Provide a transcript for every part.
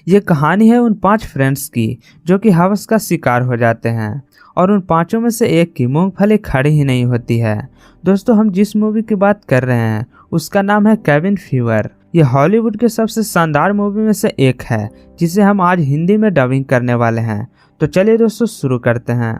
ये कहानी है उन 5 फ्रेंड्स की जो कि हवस का शिकार हो जाते हैं और उन पांचों में से एक की मूंगफली खड़ी ही नहीं होती है। दोस्तों, हम जिस मूवी की बात कर रहे हैं उसका नाम है केबिन फीवर। ये हॉलीवुड के सबसे शानदार मूवी में से एक है जिसे हम आज हिंदी में डबिंग करने वाले हैं। तो चलिए दोस्तों शुरू करते हैं।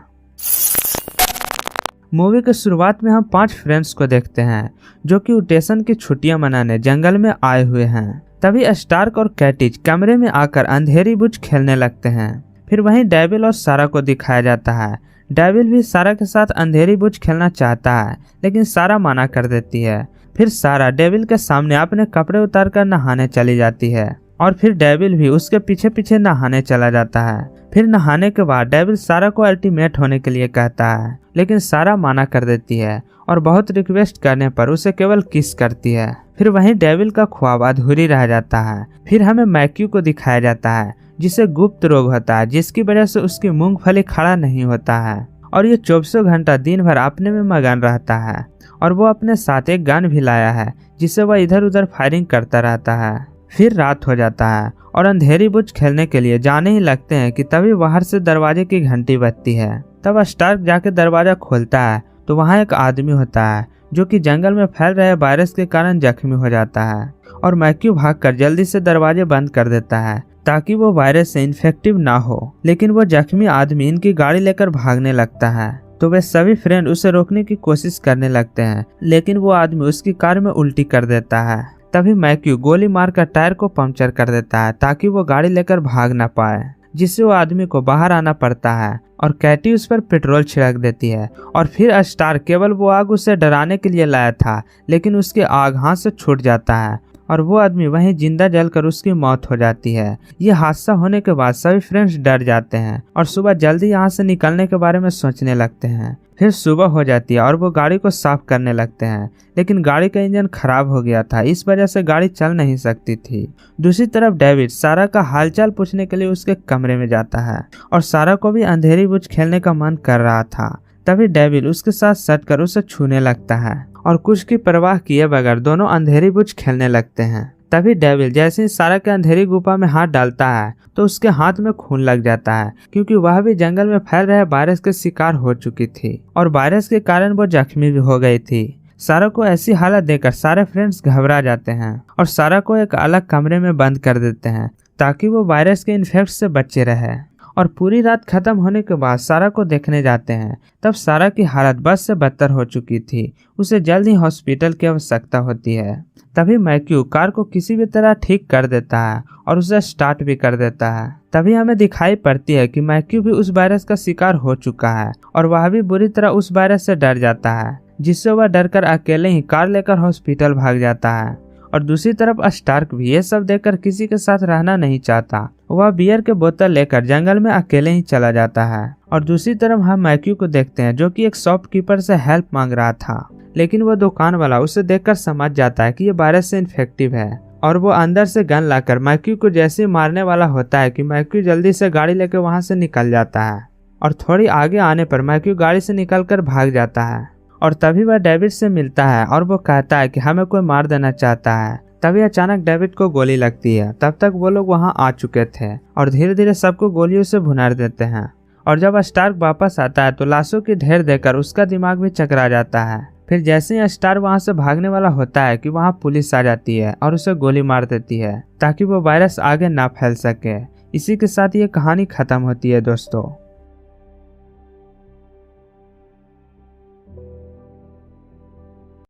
मूवी के शुरुआत में हम 5 फ्रेंड्स को देखते हैं जो कि वेकेशन की छुट्टियां मनाने जंगल में आए हुए हैं। तभी स्टार्क और कैटिज कमरे में आकर अंधेरी बुझ खेलने लगते हैं। फिर वहीं डेविल और सारा को दिखाया जाता है। डेविल भी सारा के साथ अंधेरी बुझ खेलना चाहता है लेकिन सारा मना कर देती है। फिर सारा डेविल के सामने अपने कपड़े उतारकर नहाने चली जाती है और फिर डेविल भी उसके पीछे पीछे नहाने चला जाता है। फिर नहाने के बाद डेविल सारा को अल्टीमेट होने के लिए कहता है लेकिन सारा मना कर देती है और बहुत रिक्वेस्ट करने पर उसे केवल किस करती है। फिर वहीं डेविल का ख्वाब अधूरी रह जाता है। फिर हमें मैक्यू को दिखाया जाता है जिसे गुप्त रोग होता है जिसकी वजह से उसकी मूंगफली खड़ा नहीं होता है और ये 24 घंटा दिन भर अपने में मगन रहता है और वो अपने साथ एक गन भी लाया है जिसे वह इधर उधर फायरिंग करता रहता है। फिर रात हो जाता है और अंधेरी बुझ खेलने के लिए जाने ही लगते हैं कि तभी बाहर से दरवाजे की घंटी बजती है। तब स्टार्क जाके दरवाजा खोलता है तो वहाँ एक आदमी होता है जो कि जंगल में फैल रहे वायरस के कारण जख्मी हो जाता है और मैक्यू भागकर जल्दी से दरवाजे बंद कर देता है ताकि वो वायरस से इन्फेक्टिव ना हो। लेकिन वो जख्मी आदमी इनकी गाड़ी लेकर भागने लगता है तो वे सभी फ्रेंड उसे रोकने की कोशिश करने लगते हैं लेकिन वो आदमी उसकी कार में उल्टी कर देता है। तभी मैक्यू गोली मारकर टायर को पंक्चर कर देता है ताकि वो गाड़ी लेकर भाग ना पाए, जिससे वो आदमी को बाहर आना पड़ता है और कैटी उस पर पेट्रोल छिड़क देती है। और फिर स्टार केवल वो आग उसे डराने के लिए लाया था लेकिन उसके आग हाथ से छूट जाता है और वो आदमी वहीं जिंदा जलकर उसकी मौत हो जाती है। ये हादसा होने के बाद सभी फ्रेंड्स डर जाते हैं और सुबह जल्दी यहाँ से निकलने के बारे में सोचने लगते हैं। फिर सुबह हो जाती है और वो गाड़ी को साफ करने लगते हैं लेकिन गाड़ी का इंजन खराब हो गया था, इस वजह से गाड़ी चल नहीं सकती थी। दूसरी तरफ डेविड सारा का हालचाल पूछने के लिए उसके कमरे में जाता है और सारा को भी अंधेरी बुझ खेलने का मन कर रहा था। तभी डेविल उसके साथ सटकर उसे छूने लगता है और कुछ की परवाह किए बगैर दोनों अंधेरी बुझ खेलने लगते हैं। तभी डेविल जैसे ही सारा के अंधेरी गुफा में हाथ डालता है तो उसके हाथ में खून लग जाता है क्योंकि वह भी जंगल में फैल रहे वायरस के शिकार हो चुकी थी और वायरस के कारण वो जख्मी भी हो गई थी। सारा को ऐसी हालत देखकर सारे फ्रेंड्स घबरा जाते हैं और सारा को एक अलग कमरे में बंद कर देते हैं ताकि वो वायरस के इन्फेक्ट से बचे रहे। और पूरी रात खत्म होने के बाद सारा को देखने जाते हैं। तब सारा की हालत बस से बदतर हो चुकी थी, उसे जल्द ही हॉस्पिटल की आवश्यकता होती है। तभी मैक्यू कार को किसी भी तरह ठीक कर देता है और उसे स्टार्ट भी कर देता है। तभी हमें दिखाई पड़ती है कि मैक्यू भी उस वायरस का शिकार हो चुका है और वह भी बुरी तरह उस वायरस से डर जाता है, जिससे वह डरकर अकेले ही कार लेकर हॉस्पिटल भाग जाता है। और दूसरी तरफ स्टार्क भी ये सब देखकर किसी के साथ रहना नहीं चाहता, वह बियर के बोतल लेकर जंगल में अकेले ही चला जाता है। और दूसरी तरफ हम मैक्यू को देखते हैं जो कि एक शॉपकीपर से हेल्प मांग रहा था, लेकिन वो दुकान वाला उसे देखकर समझ जाता है कि ये वायरस से इन्फेक्टिव है और वो अंदर से गन लाकर मैक्यू को जैसे मारने वाला होता है कि मैक्यू जल्दी से गाड़ी लेकर वहां से निकल जाता है। और थोड़ी आगे आने पर मैक्यू गाड़ी से निकलकर भाग जाता है और तभी वह डेविड से मिलता है और वो कहता है कि हमें कोई मार देना चाहता है। तभी अचानक डेविड को गोली लगती है। तब तक वो लोग वहां आ चुके थे और धीरे धीरे सबको गोलियों से भुनार देते हैं। और जब स्टार्क वापस आता है तो लाशों की ढेर देकर उसका दिमाग भी चकरा जाता है। फिर जैसे ही स्टार वहां से भागने वाला होता है कि वहां पुलिस आ जाती है और उसे गोली मार देती है ताकि वो वायरस आगे ना फैल सके। इसी के साथ ये कहानी खत्म होती है दोस्तों।